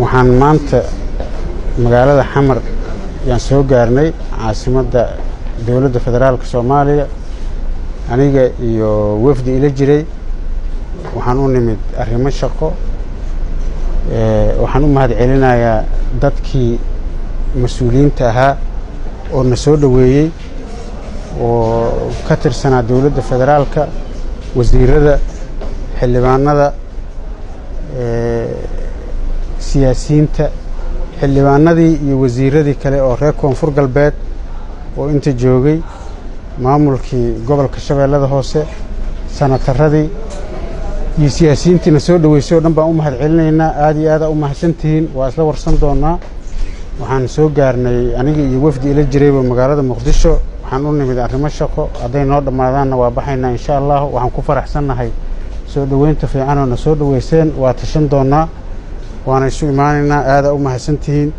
waxaan maanta magaalada Xamar yaan soo gaarnay caasimadda dawladda federaalka Soomaaliya aniga iyo wafdi ila jiray waxaan u nimid arrimo shaqo waxaan u mahad celinayaa dadkii mas'uuliyiinta ahaa oo na soo dhaweeyay oo ka tirsanaa dawladda federaalka wasiirada xildhibaanada siyaasiyiinta xildhibaanadii iyo wasiiradii kale oo reer koonfur galbeed oo inta joogay maamulkii gobolka Shabeellada Hoose sanataradii iyo siyaasiyiintiina soo dhaweysay oo dhan baan u mahad celinaynaa aad iyo aad u mahadsantihiin waa isla warsan doonaa waxaan soo gaarnay aniga iyo wafdi ila jirayba magaalada Muqdisho waxaan u nimid arrimo shaqo haday noo dhamaadaan waa baxaynaa insha Allah waxaan ku faraxsanahay soo dhaweynta fiican oo na soo dhaweyseen waa tashan doonaa waana isu imaanaynaa aad u mahadsantihiin